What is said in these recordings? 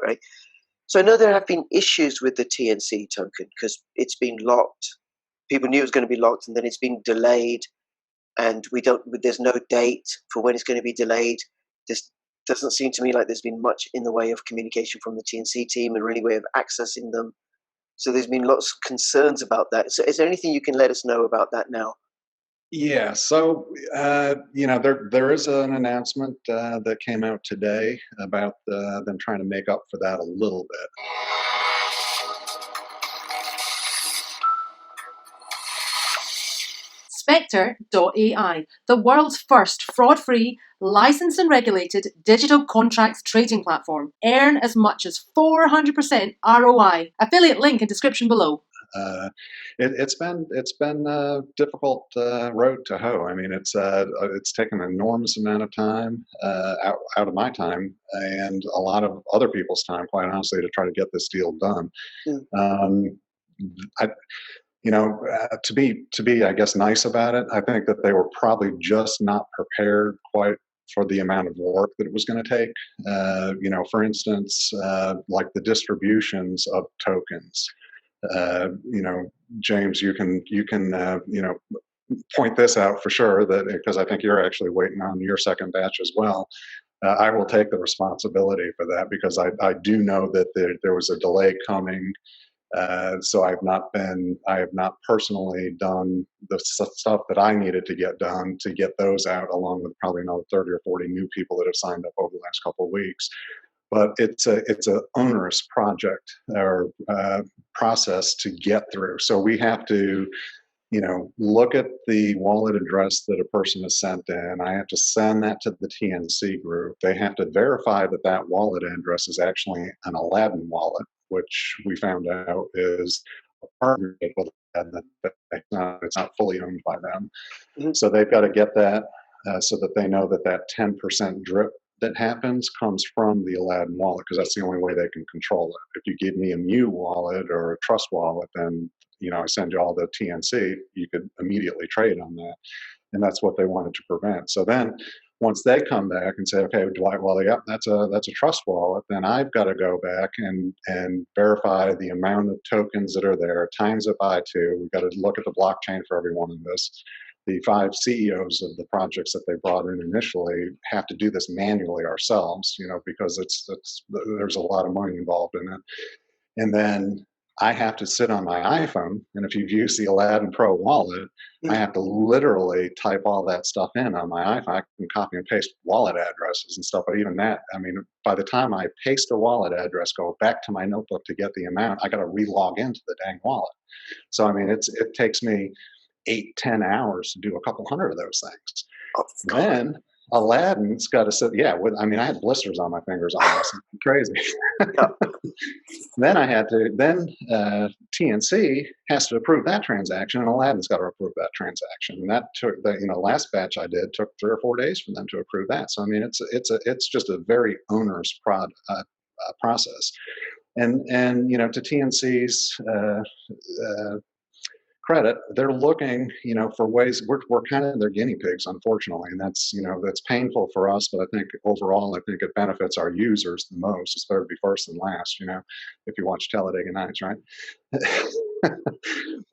right? So I know there have been issues with the TNC token because it's been locked. People knew it was going to be locked, and then it's been delayed, and there's no date for when it's going to be delayed. This doesn't seem to me like there's been much in the way of communication from the TNC team and really way of accessing them. So there's been lots of concerns about that. So is there anything you can let us know about that now? Yeah, so there is an announcement that came out today about them trying to make up for that a little bit. Sept.ai, the world's first fraud-free, licensed and regulated digital contracts trading platform. Earn as much as 400% ROI. Affiliate link in description below. It's been a difficult road to hoe. I mean, it's taken an enormous amount of time out of my time and a lot of other people's time, quite honestly, to try to get this deal done. To be, I guess, nice about it, I think that they were probably just not prepared quite for the amount of work that it was going to take. For instance, like the distributions of tokens. James, you can point this out for sure, that because I think you're actually waiting on your second batch as well. I will take the responsibility for that because I do know that there was a delay coming. So I have not personally done the stuff that I needed to get done to get those out, along with probably another 30 or 40 new people that have signed up over the last couple of weeks. But it's a onerous project or process to get through. So we have to, look at the wallet address that a person has sent in. I have to send that to the TNC group. They have to verify that that wallet address is actually an Aladdin wallet, which we found out is a partnership with Aladdin. It's not fully owned by them. Mm-hmm. So they've got to get that so that they know that that 10% drip that happens comes from the Aladdin wallet, because that's the only way they can control it. If you give me a Mu wallet or a Trust wallet, then I send you all the TNC, you could immediately trade on that. And that's what they wanted to prevent. So then once they come back and say, okay, Dwight, well, yeah, that's a Trust wallet, then I've got to go back and verify the amount of tokens that are there, times it by 2. We've got to look at the blockchain for every one of this. The 5 CEOs of the projects that they brought in initially have to do this manually ourselves, because there's a lot of money involved in it. And then I have to sit on my iPhone, and if you've used the Aladdin Pro wallet, I have to literally type all that stuff in on my iPhone. I can copy and paste wallet addresses and stuff, but even that, I mean, by the time I paste a wallet address, go back to my notebook to get the amount, I got to re-log into the dang wallet. So, I mean, it takes me 8-10 hours to do a couple hundred of those things. Then Aladdin's got to sit. Yeah, I had blisters on my fingers on this. Crazy. Then I had to. Then TNC has to approve that transaction, and Aladdin's got to approve that transaction. And that took last batch I did took 3 or 4 days for them to approve that. So I mean, it's just a very onerous process. And to TNC's credit, they're looking, for ways. We're kind of their guinea pigs, unfortunately, and that's painful for us. But I think overall, I think it benefits our users the most. It's better to be first than last, if you watch Talladega Nights, right?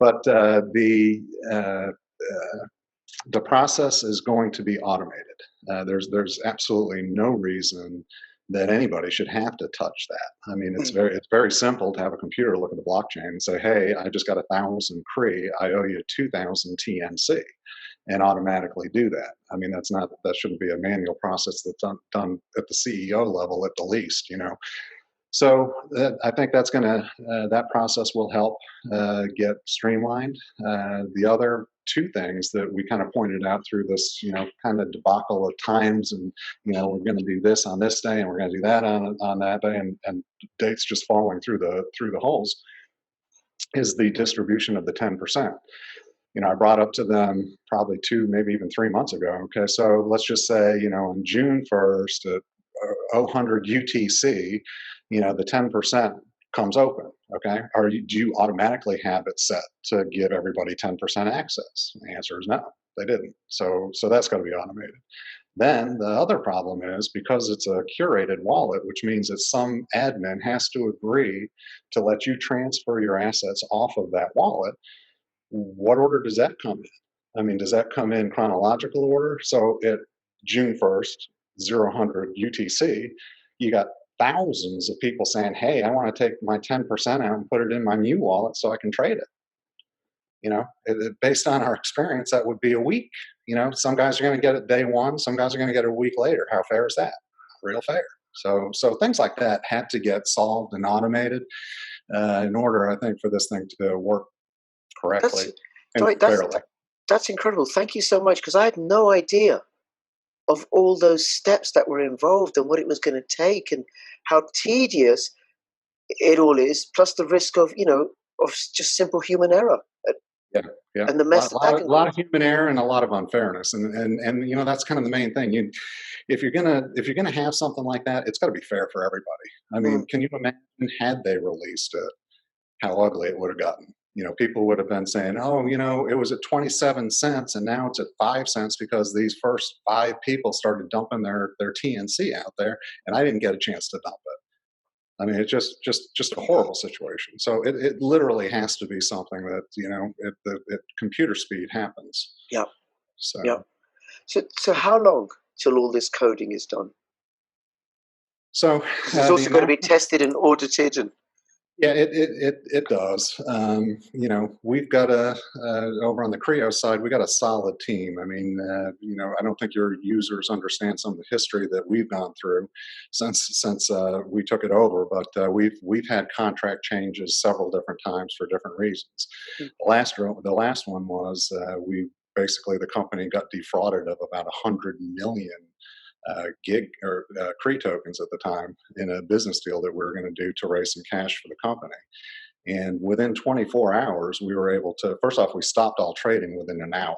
But the process is going to be automated. There's absolutely no reason that anybody should have to touch that. I mean, it's very simple to have a computer look at the blockchain and say, hey, I just got 1,000 CRE, I owe you 2,000 TNC, and automatically do that. I mean, that shouldn't be a manual process that's done at the CEO level at the least, So I think that's that process will help get streamlined. The other 2 things that we kind of pointed out through this, kind of debacle of times, and we're going to do this on this day, and we're going to do that on that day, and dates just falling through the holes, is the distribution of the 10%. I brought up to them probably 2, maybe even 3 months ago. Okay, so let's just say, on June 1st at 100 UTC, the 10% comes open, okay? Or do you automatically have it set to give everybody 10% access? And the answer is no, they didn't. So that's got to be automated. Then the other problem is because it's a curated wallet, which means that some admin has to agree to let you transfer your assets off of that wallet. What order does that come in? I mean, does that come in chronological order? So at June 1st, 0000 UTC, you got thousands of people saying, hey, I want to take my 10% out and put it in my new wallet so I can trade it. Based on our experience, that would be a week. Some guys are going to get it day one. Some guys are going to get it a week later. How fair is that? Real fair. So things like that had to get solved and automated in order, I think, for this thing to work correctly and fairly. That's incredible. Thank you so much, because I had no idea of all those steps that were involved and what it was going to take and how tedious it all is, plus the risk of just simple human error. Yeah. And the mess a lot of human error and a lot of unfairness, and that's kind of the main thing. If you're gonna have something like that, it's got to be fair for everybody. I mean, can you imagine had they released it, how ugly it would have gotten? People would have been saying, oh, it was at 27 cents and now it's at 5 cents because these first 5 people started dumping their TNC out there, and I didn't get a chance to dump it. I mean, it's just a horrible situation. So it literally has to be something that at computer speed happens. Yeah. So yeah. So how long till all this coding is done? So it's also got to be tested and audited and. Yeah, it does. We've got over on the Creo side, we got a solid team. I mean, I don't think your users understand some of the history that we've gone through since we took it over. But we've had contract changes several different times for different reasons. The last one was the company got defrauded of about 100 million. Gig or Cree tokens at the time in a business deal that we were going to do to raise some cash for the company. And within 24 hours, we were able to, first off, we stopped all trading within an hour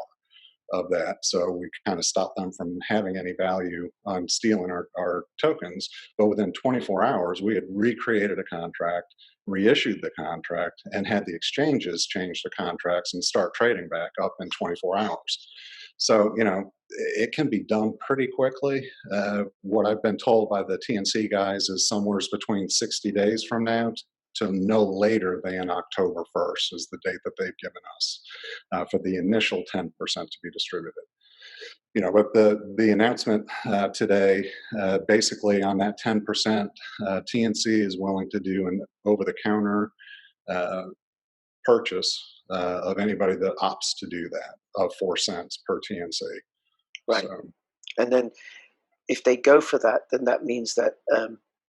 of that. So we kind of stopped them from having any value on stealing our tokens. But within 24 hours, we had recreated a contract, reissued the contract, and had the exchanges change the contracts and start trading back up in 24 hours. So, it can be done pretty quickly. What I've been told by the TNC guys is somewhere between 60 days from now to no later than October 1st is the date that they've given us for the initial 10% to be distributed. But the announcement today, basically on that 10%, TNC is willing to do an over-the-counter purchase of anybody that opts to do that of 4 cents per TNC. Right. So, and then if they go for that, then that means that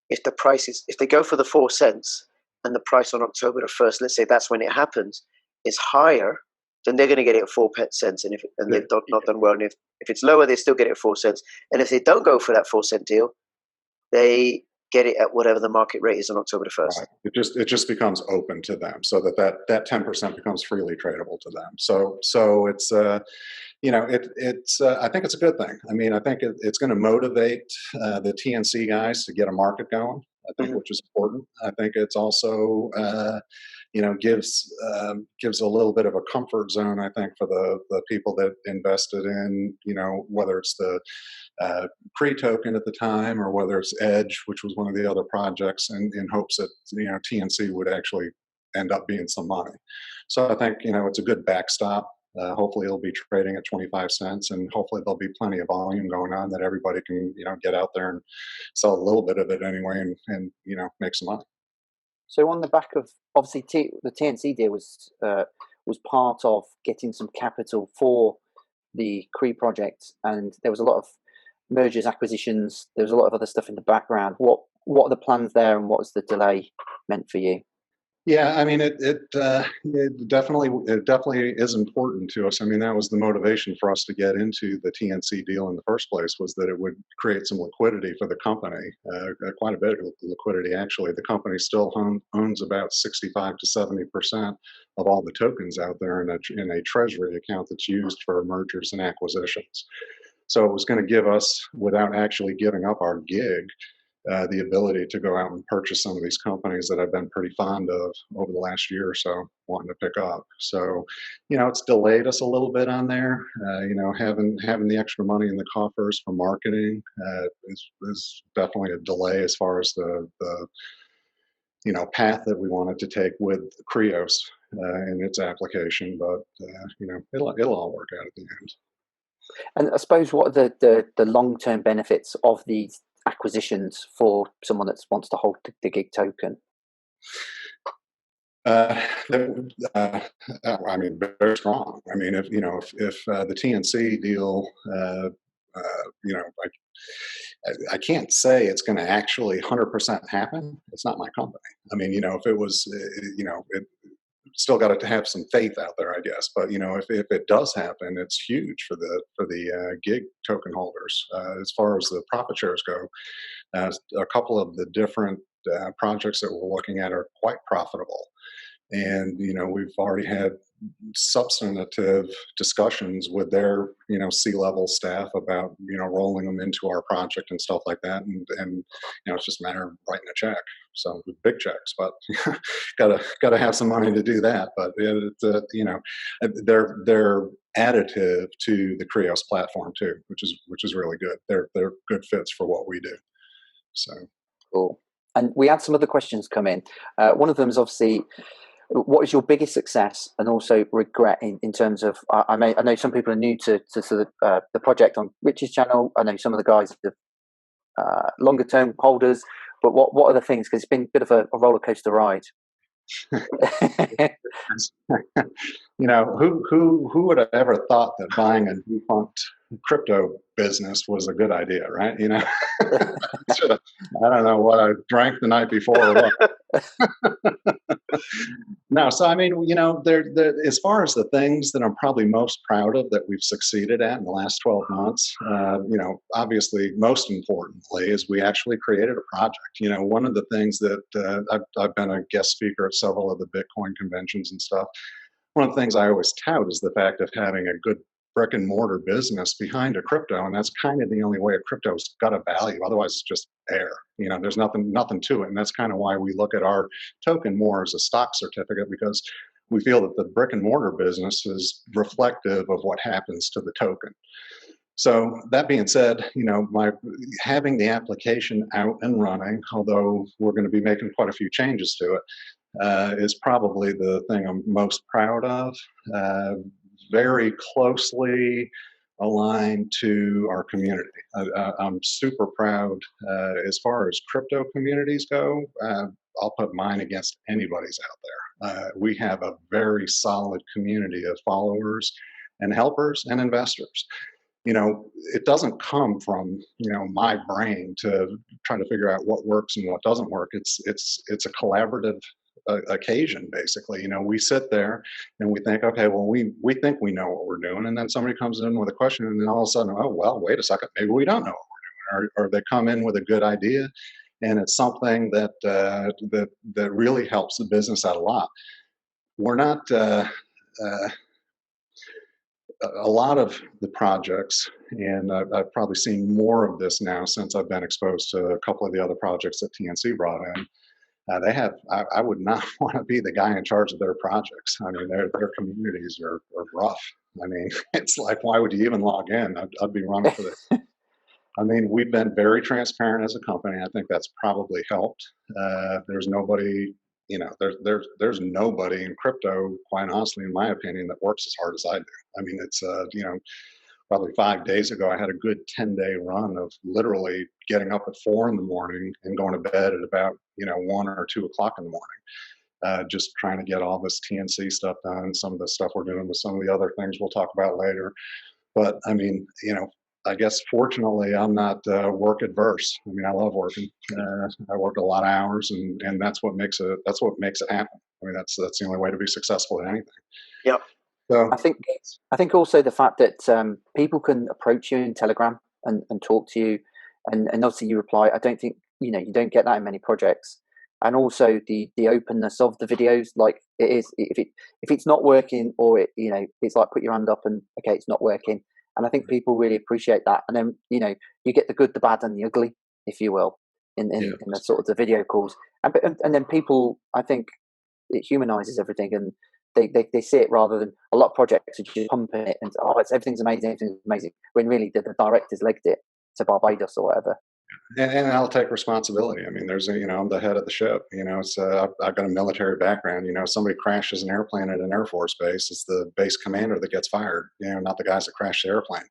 if they go for the 4 cents and the price on October the 1st, let's say that's when it happens, is higher, then they're going to get it at 4 cents. And they've not done well. And if it's lower, they still get it at 4 cents. And if they don't go for that 4 cent deal, they get it at whatever the market rate is on October the 1st. Right. It just becomes open to them, so that 10% becomes freely tradable to them. So it's I think it's a good thing. I mean, I think it's going to motivate the TNC guys to get a market going, I think, which is important. I think it's also gives a little bit of a comfort zone, I think, for the people that invested in, whether it's the Cree token at the time or whether it's Edge, which was one of the other projects, in hopes that TNC would actually end up being some money. So I think it's a good backstop. Hopefully it'll be trading at 25 cents, and hopefully there'll be plenty of volume going on that everybody can get out there and sell a little bit of it anyway and make some money. So on the back of, obviously, the TNC deal was part of getting some capital for the Cree project, and there was a lot of mergers, acquisitions. There was a lot of other stuff in the background. What are the plans there, and what's the delay meant for you? Yeah, I mean, it definitely is important to us. I mean, that was the motivation for us to get into the TNC deal in the first place, was that it would create some liquidity for the company, quite a bit of liquidity, actually. The company still owns about 65 to 70% of all the tokens out there in a treasury account that's used for mergers and acquisitions. So it was going to give us, without actually giving up our gig, the ability to go out and purchase some of these companies that I've been pretty fond of over the last year or so, wanting to pick up. So, it's delayed us a little bit on there. Having the extra money in the coffers for marketing is definitely a delay as far as the path that we wanted to take with Krios in its application. But it'll all work out at the end. And I suppose what are the long-term benefits of these acquisitions for someone that wants to hold the gig token? I mean, very strong. I mean, if the TNC deal, I can't say it's going to actually 100% happen. It's not my company. I mean, if it was, it still got to have some faith out there, I guess. But if it does happen, it's huge for the gig token holders. As far as the profit shares go, a couple of the different projects that we're looking at are quite profitable. And we've already had substantive discussions with their C-level staff about rolling them into our project and stuff like that, and it's just a matter of writing a check. So with big checks, but gotta have some money to do that. But they're additive to the Krios platform too, which is really good. They're good fits for what we do. So cool. And we had some other questions come in. One of them is obviously, what is your biggest success and also regret in terms of, I know some people are new to sort of the project on Rich's channel. I know some of the guys are longer term holders, but what are the things, because it's been a bit of a roller coaster ride. Who would have ever thought that buying a defunct crypto business was a good idea, right? I don't know what I drank the night before or what. No, so I mean, as far as the things that I'm probably most proud of that we've succeeded at in the last 12 months, obviously most importantly is we actually created a project. One of the things that I've been a guest speaker at several of the Bitcoin conventions and stuff. One of the things I always tout is the fact of having a good brick and mortar business behind a crypto, and that's kind of the only way a crypto's got a value. Otherwise, it's just air. There's nothing to it, and that's kind of why we look at our token more as a stock certificate, because we feel that the brick and mortar business is reflective of what happens to the token. So that being said, having the application out and running, although we're going to be making quite a few changes to it, is probably the thing I'm most proud of. Very closely aligned to our community. I'm super proud as far as crypto communities go. I'll put mine against anybody's out there. We have a very solid community of followers and helpers and investors. It doesn't come from my brain to try to figure out what works and what doesn't work. It's a collaborative occasion, basically. We sit there and we think, okay, well, we think we know what we're doing, and then somebody comes in with a question, and then all of a sudden, oh well, wait a second, maybe we don't know what we're doing, or they come in with a good idea, and it's something that really helps the business out a lot. We're not a lot of the projects, and I've probably seen more of this now since I've been exposed to a couple of the other projects that TNC brought in. I would not want to be the guy in charge of their projects. I mean, their communities are rough. I mean, it's like, why would you even log in? I'd be running for this. I mean, we've been very transparent as a company. I think that's probably helped. There's nobody, there's nobody in crypto, quite honestly, in my opinion, that works as hard as I do. I mean, it's, probably 5 days ago, I had a good 10-day run of literally getting up at 4 in the morning and going to bed at about 1 or 2 o'clock in the morning, just trying to get all this TNC stuff done. Some of the stuff we're doing with some of the other things we'll talk about later. But I mean, I guess fortunately I'm not work adverse. I mean, I love working. I work a lot of hours, and that's what makes it happen. I mean, that's the only way to be successful at anything. Yep. So I think also the fact that people can approach you in Telegram and talk to you, and obviously you reply. I don't think you don't get that in many projects. And also the openness of the videos, like it is, if it's not working, or it's like put your hand up and okay, it's not working. And I think people really appreciate that. And then you get the good, the bad, and the ugly, if you will. in the sort of the video calls, and then people, I think it humanizes everything, and they see it rather than a lot of projects are just pumping it and everything's amazing, when really the directors legged it to Barbados or whatever. And I'll take responsibility. I mean, I'm the head of the ship. It's I've got a military background. Somebody crashes an airplane at an Air Force base, it's the base commander that gets fired. Not the guys that crash the airplane.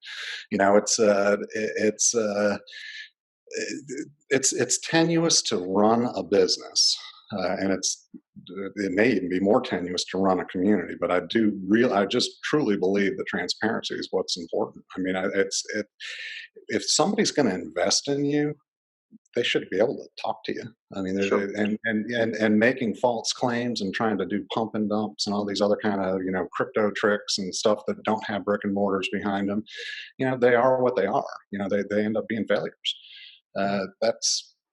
It's tenuous to run a business, and it may even be more tenuous to run a community. But I just truly believe that transparency is what's important. I mean, if somebody's going to invest in you, they should be able to talk to you. I mean, Sure. and making false claims and trying to do pump and dumps and all these other kind of crypto tricks and stuff that don't have brick and mortars behind them. They are what they are. They end up being failures.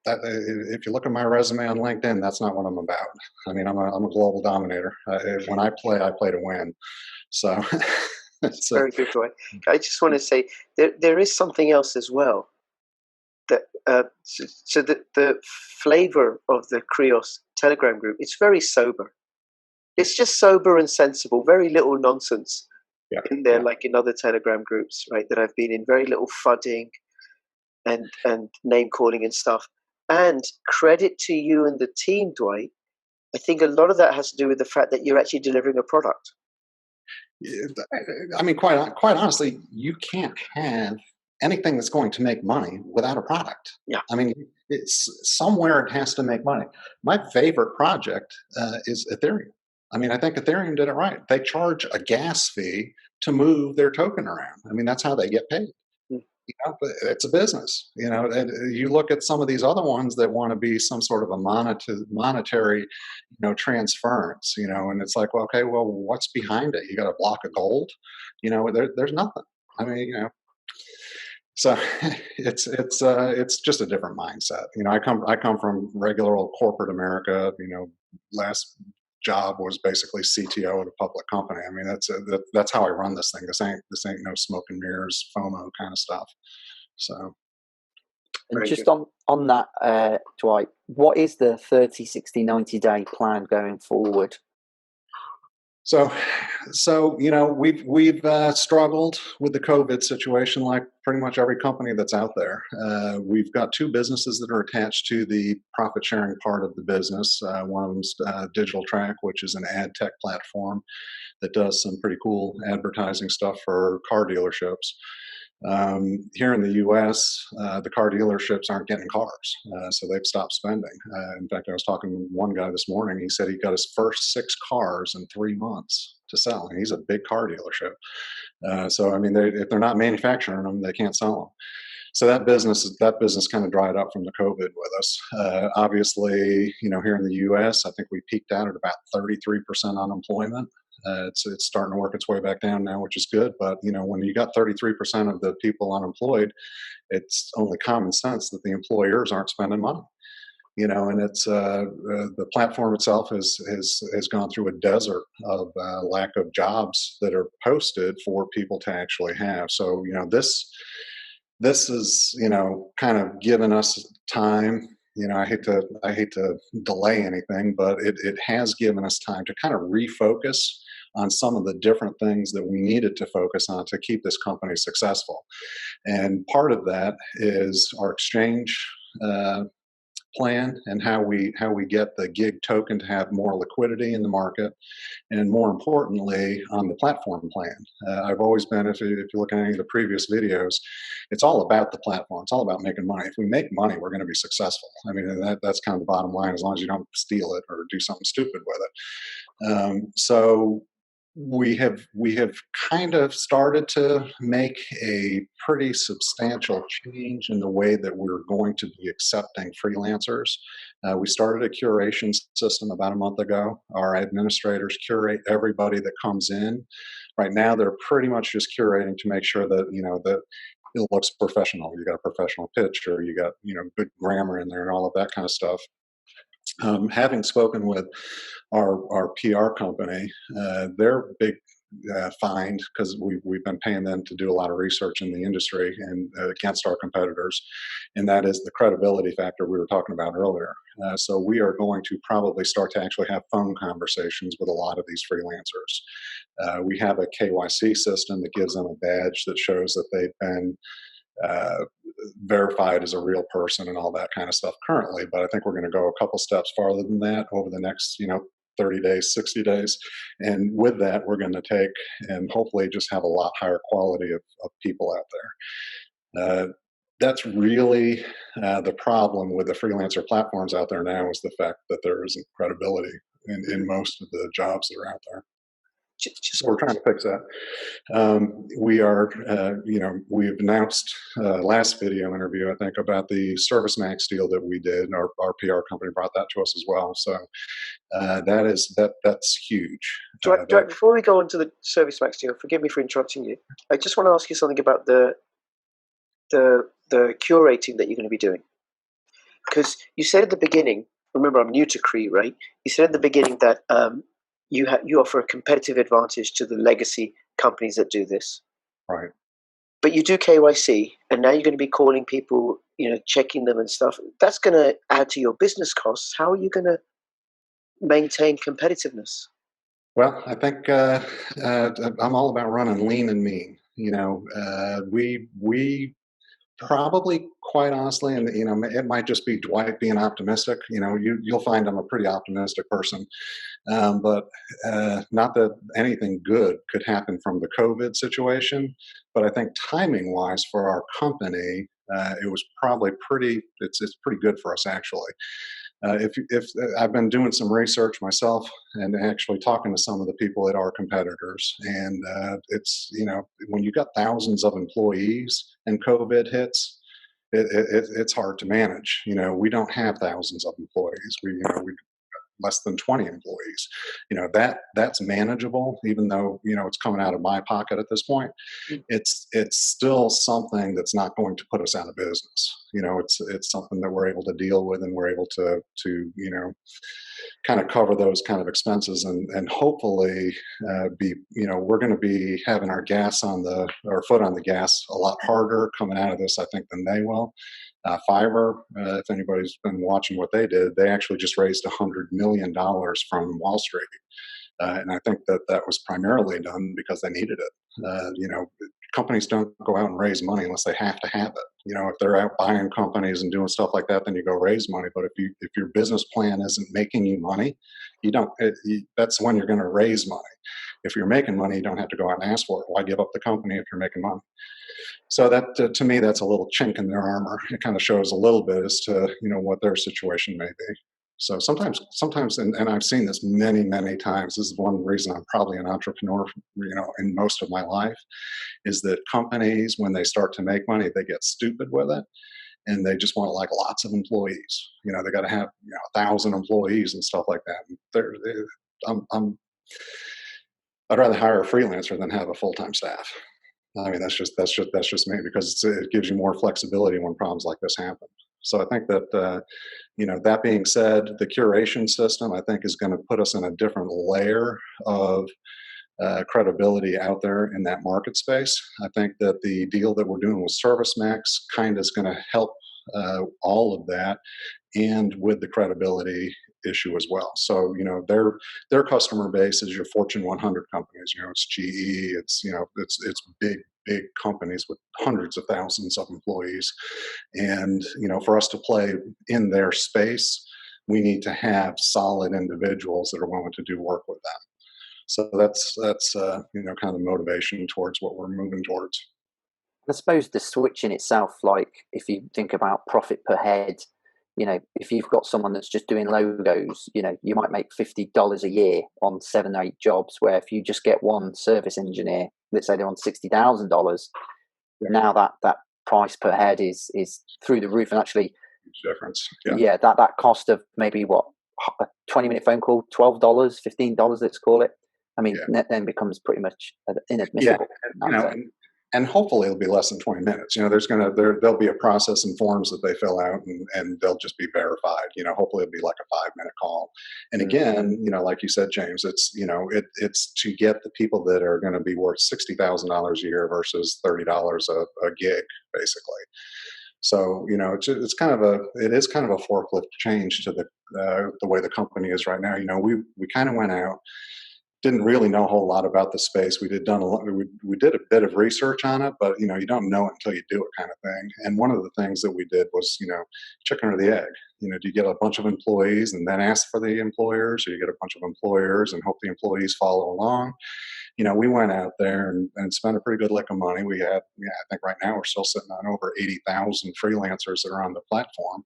If you look at my resume on LinkedIn, that's not what I'm about. I mean, I'm a global dominator. When I play to win. So it's very good, Dwight. I just want to say there is something else as well. That so the flavor of the Krios Telegram group, it's very sober. It's just sober and sensible. Very little nonsense in there, like in other Telegram groups, right? That I've been in. Very little fudding and name calling and stuff. And credit to you and the team, Dwight. I think a lot of that has to do with the fact that you're actually delivering a product. I mean, quite honestly, you can't have anything that's going to make money without a product. Yeah. I mean, it's somewhere it has to make money. My favorite project is Ethereum. I mean, I think Ethereum did it right. They charge a gas fee to move their token around. I mean, that's how they get paid. But it's a business, and you look at some of these other ones that want to be some sort of a monetary, transference, and it's like, well, okay, well, what's behind it? You got a block of gold, there's nothing. I mean, so it's just a different mindset. I come from regular old corporate America. Last job was basically CTO at a public company. I mean, that's how I run this thing. This ain't no smoke and mirrors, FOMO kind of stuff. So, and just on that, Dwight, what is the 30, 60, 90-day plan going forward? So we've struggled with the COVID situation like pretty much every company that's out there. We've got two businesses that are attached to the profit sharing part of the business. One of them's Digital Track, which is an ad tech platform that does some pretty cool advertising stuff for car dealerships. Here in the U.S., the car dealerships aren't getting cars, so they've stopped spending. In fact, I was talking to one guy this morning. He said he got his first 6 cars in 3 months to sell, and he's a big car dealership. So, I mean, if they're not manufacturing them, they can't sell them. So that business kind of dried up from the COVID with us. Obviously, here in the U.S., I think we peaked out at about 33% unemployment. It's starting to work its way back down now, which is good. But when you got 33% of the people unemployed, it's only common sense that the employers aren't spending money. And it's the platform itself has gone through a desert of lack of jobs that are posted for people to actually have. So this is kind of given us time. I hate to delay anything, but it has given us time to kind of refocus on some of the different things that we needed to focus on to keep this company successful. And part of that is our exchange plan and how we get the gig token to have more liquidity in the market, and more importantly on the platform plan. I've always been, if you look at any of the previous videos, it's all about the platform. It's all about making money. If we make money, we're going to be successful. I mean, that's kind of the bottom line, as long as you don't steal it or do something stupid with it. So we have kind of started to make a pretty substantial change in the way that we're going to be accepting freelancers. We started a curation system about a month ago. Our administrators curate everybody that comes in. Right now, they're pretty much just curating to make sure that that it looks professional. You got a professional pitch, or you got good grammar in there, and all of that kind of stuff. Having spoken with our PR company, their big find, because we've been paying them to do a lot of research in the industry and against our competitors, and that is the credibility factor we were talking about earlier. So we are going to probably start to actually have phone conversations with a lot of these freelancers. We have a KYC system that gives them a badge that shows that they've been verified as a real person and all that kind of stuff currently, but I think we're going to go a couple steps farther than that over the next 30 days, 60 days. And with that, we're going to take and hopefully just have a lot higher quality of people out there. That's really the problem with the freelancer platforms out there now, is the fact that there isn't credibility in most of the jobs that are out there. So we're trying to fix that. We are, we've announced last video interview, I think, about the ServiceMax deal that we did. Our PR company brought that to us as well. So that's huge. Dwight, before we go on to the ServiceMax deal, forgive me for interrupting you. I just want to ask you something about the curating that you're going to be doing, because you said at the beginning. Remember, I'm new to Cree, right? You said at the beginning that you offer a competitive advantage to the legacy companies that do this. Right. But you do KYC, and now you're going to be calling people, checking them and stuff. That's going to add to your business costs. How are you going to maintain competitiveness? Well, I think I'm all about running lean and mean. We probably, quite honestly, and it might just be Dwight being optimistic. You'll find I'm a pretty optimistic person. But not that anything good could happen from the COVID situation, but I think timing wise for our company, it was probably it's pretty good for us, actually. If I've been doing some research myself and actually talking to some of the people at our competitors, and it's when you got thousands of employees and COVID hits, it's hard to manage. We don't have thousands of employees. We less than 20 employees. That's manageable, even though it's coming out of my pocket at this point. It's still something that's not going to put us out of business. It's something that we're able to deal with, and we're able to kind of cover those kind of expenses, and hopefully we're going to be having our foot on the gas a lot harder coming out of this, I think, than they will. Fiverr, if anybody's been watching what they did, they actually just raised $100 million from Wall Street. And I think that was primarily done because they needed it. Companies don't go out and raise money unless they have to have it. If they're out buying companies and doing stuff like that, then you go raise money. But if your business plan isn't making you money, that's when you're going to raise money. If you're making money, you don't have to go out and ask for it. Why give up the company if you're making money? So that, to me, that's a little chink in their armor. It kind of shows a little bit as to what their situation may be. So sometimes, and I've seen this many, many times. This is one reason I'm probably an entrepreneur, in most of my life, is that companies, when they start to make money, they get stupid with it, and they just want lots of employees. They got to have 1,000 employees and stuff like that. I'd rather hire a freelancer than have a full-time staff. I mean, that's just me, because it gives you more flexibility when problems like this happen. So I think that, that being said, the curation system, I think, is going to put us in a different layer of credibility out there in that market space. I think that the deal that we're doing with ServiceMax kind of is going to help all of that, and with the credibility issue as well. So, their customer base is your Fortune 100 companies. It's GE, it's big companies with hundreds of thousands of employees. And, for us to play in their space, we need to have solid individuals that are willing to do work with them. So that's kind of motivation towards what we're moving towards. I suppose the switch in itself, if you think about profit per head, if you've got someone that's just doing logos, you might make $50 a year on 7 or 8 jobs, where if you just get one service engineer, let's say they're on $60,000, now that price per head is through the roof. And actually, huge difference. Yeah, that cost of maybe a 20-minute phone call, $12, $15, let's call it. I mean, that then becomes pretty much inadmissible. and hopefully it'll be less than 20 minutes. There'll be a process and forms that they fill out, and they'll just be verified. Hopefully it'll be like a 5-minute call. And again, like you said, James, it's it's to get the people that are going to be worth $60,000 a year versus $30 a gig, basically. So it's kind of a forklift change to the way the company is right now. We kind of went out, didn't really know a whole lot about the space. We did a bit of research on it, but you don't know it until you do it, kind of thing. And one of the things that we did was chicken or the egg. Do you get a bunch of employees and then ask for the employers, or you get a bunch of employers and hope the employees follow along? We went out there and spent a pretty good lick of money. We had, I think right now we're still sitting on over 80,000 freelancers that are on the platform.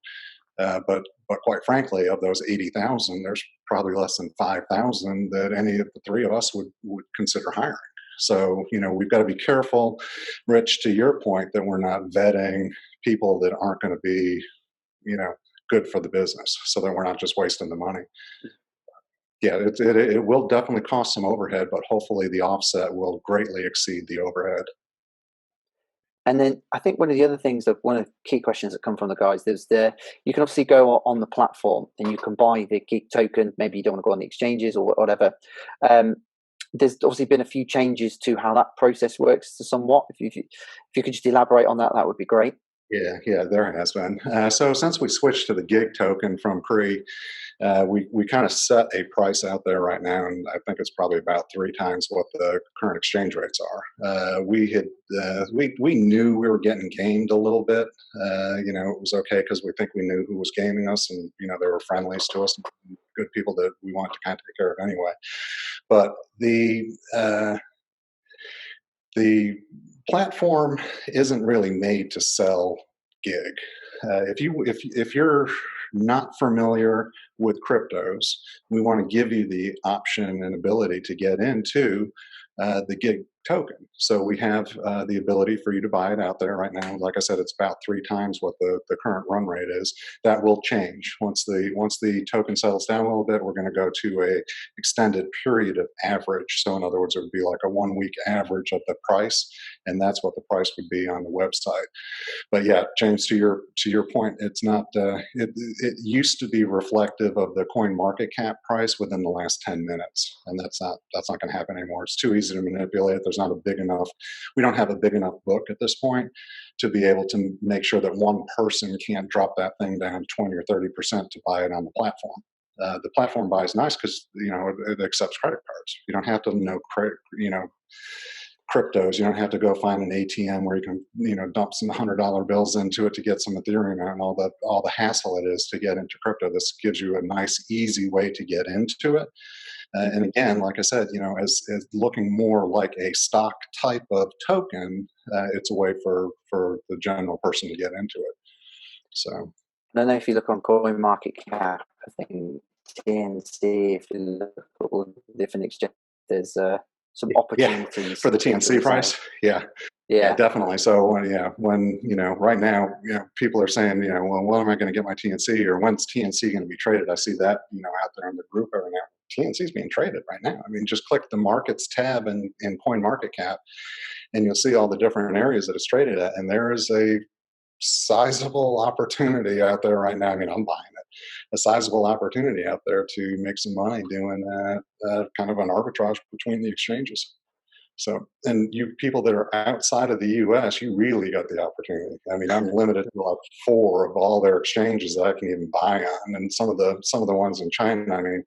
But quite frankly, of those 80,000, there's probably less than 5,000 that any of the three of us would consider hiring. So, we've got to be careful, Rich, to your point, that we're not vetting people that aren't going to be, good for the business, so that we're not just wasting the money. Yeah, it will definitely cost some overhead, but hopefully the offset will greatly exceed the overhead. And then I think one of the other things, that one of the key questions that come from the guys, you can obviously go on the platform and you can buy the gig token. Maybe you don't want to go on the exchanges or whatever. There's obviously been a few changes to how that process works to somewhat. If you could just elaborate on that, that would be great. Yeah, there has been. So since we switched to the gig token from Cree, we kind of set a price out there right now, and I think it's probably about 3 times what the current exchange rates are. We knew we were getting gamed a little bit. It was okay because we think we knew who was gaming us, and they were friendlies to us, good people that we wanted to kind of take care of anyway. But the platform isn't really made to sell gig. If you're not familiar with cryptos, we want to give you the option and ability to get into the gig token. So we have the ability for you to buy it out there right now. Like I said, it's about 3 times what the current run rate is. That will change once the token settles down a little bit. We're going to go to a extended period of average. So in other words, it would be like a 1-week average of the price, and that's what the price would be on the website. But yeah, James, to your point, it's not. It used to be reflective of the coin market cap price within the last 10 minutes, and that's not going to happen anymore. It's too easy to manipulate. We don't have a big enough book at this point to be able to make sure that one person can't drop that thing down 20 or 30% to buy it on the platform. The platform buy is nice because it accepts credit cards. You don't have to know credit, cryptos. You don't have to go find an ATM where you can dump some $100 bills into it to get some Ethereum out, and all the hassle it is to get into crypto. This gives you a nice, easy way to get into it. And again, like I said, as looking more like a stock type of token, it's a way for the general person to get into it. So I don't know if you look on coin market cap, I think TNC, if you look at all the different exchanges, there's some opportunities for the TNC price. Yeah, definitely. So when right now, people are saying, well, when am I going to get my TNC, or when's TNC going to be traded? I see that, out there in the group every now. TNC is being traded right now. I mean, just click the markets tab in coin market cap, and you'll see all the different areas that it's traded at. And there is a sizable opportunity out there right now. I mean, I'm buying it. A sizable opportunity out there to make some money doing kind of an arbitrage between the exchanges. So, and you people that are outside of the U.S., you really got the opportunity. I mean, I'm limited to like 4 of all their exchanges that I can even buy on, and some of the ones in China. I mean,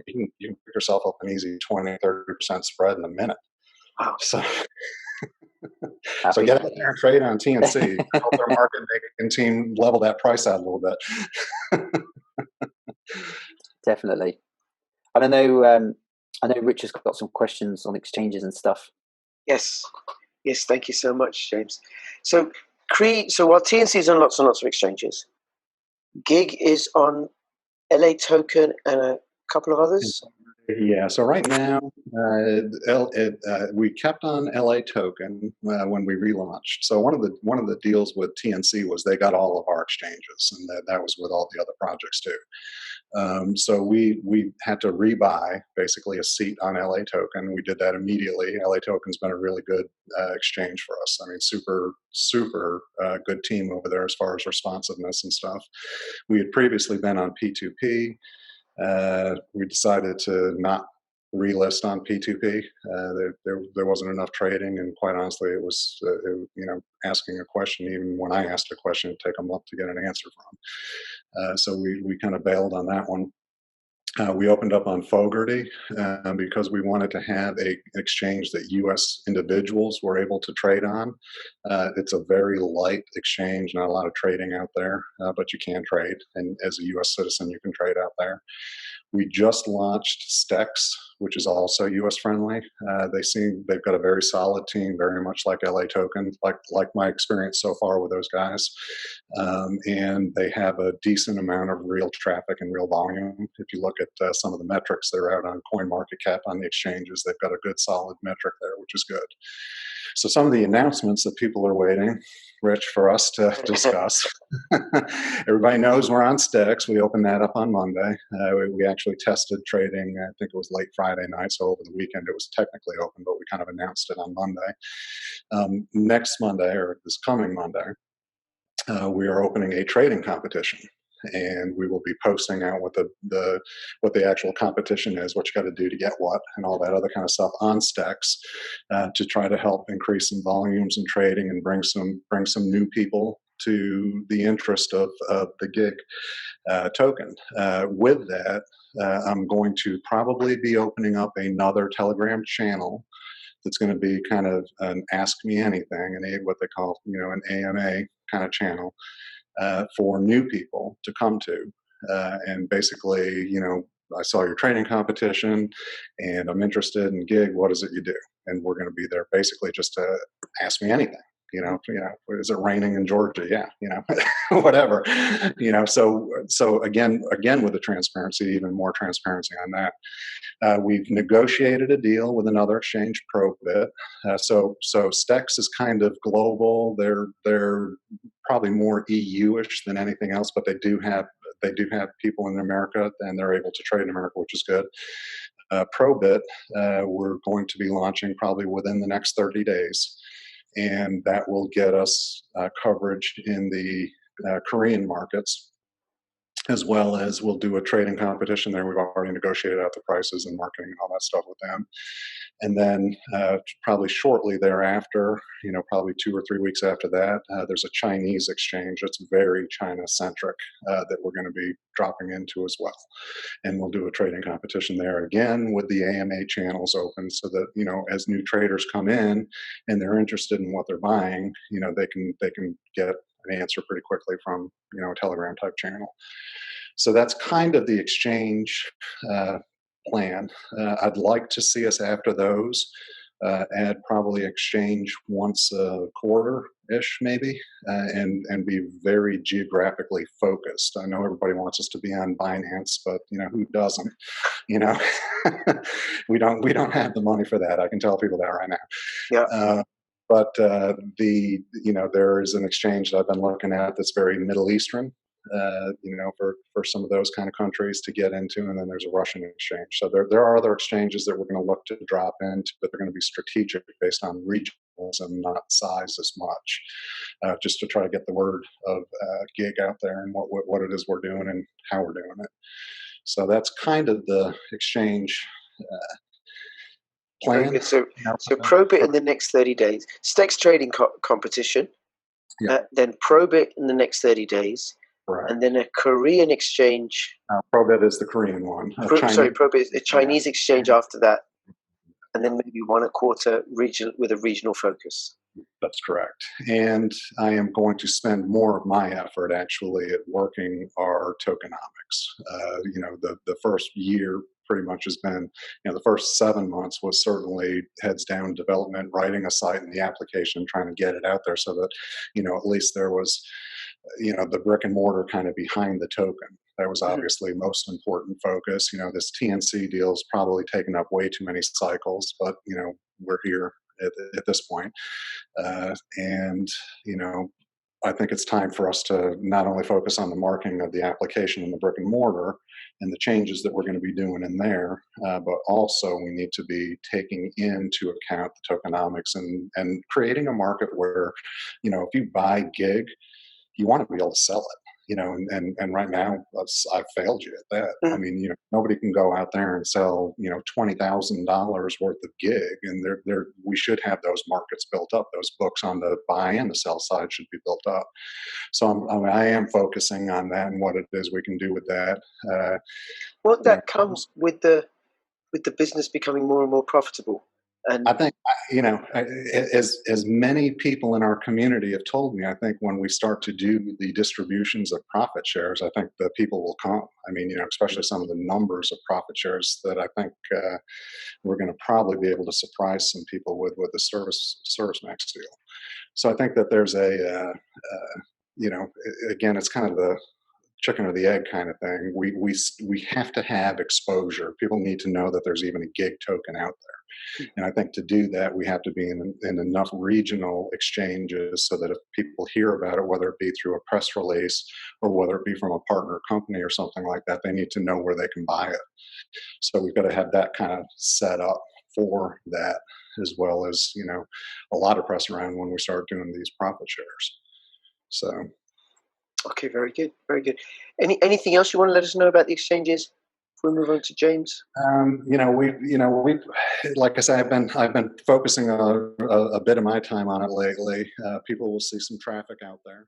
you can pick yourself up an easy 20-30% spread in a minute. Wow. So get out there and trade on TNC. Help their market making team level that price out a little bit. Definitely. I know Rich has got some questions on exchanges and stuff. Yes, thank you so much, James. So while TNC is on lots and lots of exchanges, Gig is on LA Token and a couple of others. Yeah, so right now, we kept on LA token when we relaunched. So one of the deals with TNC was they got all of our exchanges, and that was with all the other projects too. So we had to rebuy basically a seat on LA token. We did that immediately. LA token's been a really good exchange for us. I mean, super good team over there as far as responsiveness and stuff. We had previously been on P2P. We decided to not relist on P2P. There wasn't enough trading, and quite honestly, it was asking a question. Even when I asked a question, it'd take a month to get an answer from. So we kind of bailed on that one. We opened up on Fogarty because we wanted to have a exchange that U.S. individuals were able to trade on. It's a very light exchange, not a lot of trading out there, but you can trade, and as a U.S. citizen, you can trade out there. We just launched Stex, which is also U.S. friendly. They've got a very solid team, very much like LA Token, like my experience so far with those guys, and they have a decent amount of real traffic and real volume. If you look at some of the metrics that are out on CoinMarketCap on the exchanges, they've got a good solid metric there, which is good. So some of the announcements that people are waiting, Rich, for us to discuss. Everybody knows we're on Stex. We opened that up on Monday. We actually tested trading, I think it was late Friday night, so over the weekend it was technically open, but we kind of announced it on Monday. Next Monday, or this coming Monday, we are opening a trading competition. And we will be posting out what the actual competition is, what you got to do to get what, and all that other kind of stuff on Stex to try to help increase some volumes and trading and bring some new people to the interest of the gig token. With that, I'm going to probably be opening up another Telegram channel that's going to be kind of an Ask Me Anything, what they call an AMA kind of channel. For new people to come to. And basically, I saw your training competition and I'm interested in gig. What is it you do? And we're going to be there basically just to ask me anything. Is it raining in Georgia? Yeah, whatever. So again with the transparency, even more transparency on that. We've negotiated a deal with another exchange, Probit. So Stex is kind of global. They're probably more EU-ish than anything else, but they do have people in America, and they're able to trade in America, which is good. Probit, we're going to be launching probably within the next 30 days. And that will get us coverage in the Korean markets, as well as we'll do a trading competition there. We've already negotiated out the prices and marketing and all that stuff with them. And then probably shortly thereafter, probably 2 or 3 weeks after that, there's a Chinese exchange that's very China-centric that we're going to be dropping into as well. And we'll do a trading competition there again with the AMA channels open so that, as new traders come in and they're interested in what they're buying, they can get an answer pretty quickly from, a Telegram type channel. So that's kind of the exchange plan. I'd like to see us after those add probably exchange once a quarter-ish maybe, and be very geographically focused. I know everybody wants us to be on Binance, but who doesn't? We don't have the money for that. I can tell people that right now. Yeah. But there is an exchange that I've been looking at that's very Middle Eastern. For some of those kind of countries to get into, and then there's a Russian exchange. So there are other exchanges that we're going to look to drop into, but they're going to be strategic based on regionals and not size as much, just to try to get the word of gig out there and what it is we're doing and how we're doing it. So that's kind of the exchange plan. So Probit in the next 30 days, Stex trading competition, then Probit in the next 30 days. Right. And then a Korean exchange. Probit is the Korean one. Probit is a Chinese exchange after that, and then maybe one a quarter with a regional focus. That's correct. And I am going to spend more of my effort actually at working our tokenomics. The first year pretty much has been, the first 7 months was certainly heads down development, writing a site and the application, trying to get it out there so that, at least there was, the brick and mortar kind of behind the token. That was Mhm. obviously most important focus. This TNC deal's probably taken up way too many cycles, but we're here at this point. And I think it's time for us to not only focus on the marking of the application in the brick and mortar and the changes that we're going to be doing in there, but also we need to be taking into account the tokenomics and creating a market where, if you buy gig, you want to be able to sell it. And right now I've failed you at that. I Mm. mean, nobody can go out there and sell, $20,000 worth of gig, and we should have those markets built up. Those books on the buy and the sell side should be built up. So I am focusing on that and what it is we can do with that. Well, that comes with the business becoming more and more profitable. And I think, as many people in our community have told me, I think when we start to do the distributions of profit shares, I think the people will come. I mean, especially some of the numbers of profit shares that I think we're going to probably be able to surprise some people with the service max deal. So I think that there's again, it's kind of the chicken or the egg kind of thing. We have to have exposure. People need to know that there's even a gig token out there. And I think to do that, we have to be in enough regional exchanges so that if people hear about it, whether it be through a press release or whether it be from a partner company or something like that, they need to know where they can buy it. So we've got to have that kind of set up for that, as well as, a lot of press around when we start doing these profit shares. So. Okay, very good, very good. Anything else you want to let us know about the exchanges before we move on to James? We like I say, I've been focusing a bit of my time on it lately. People will see some traffic out there.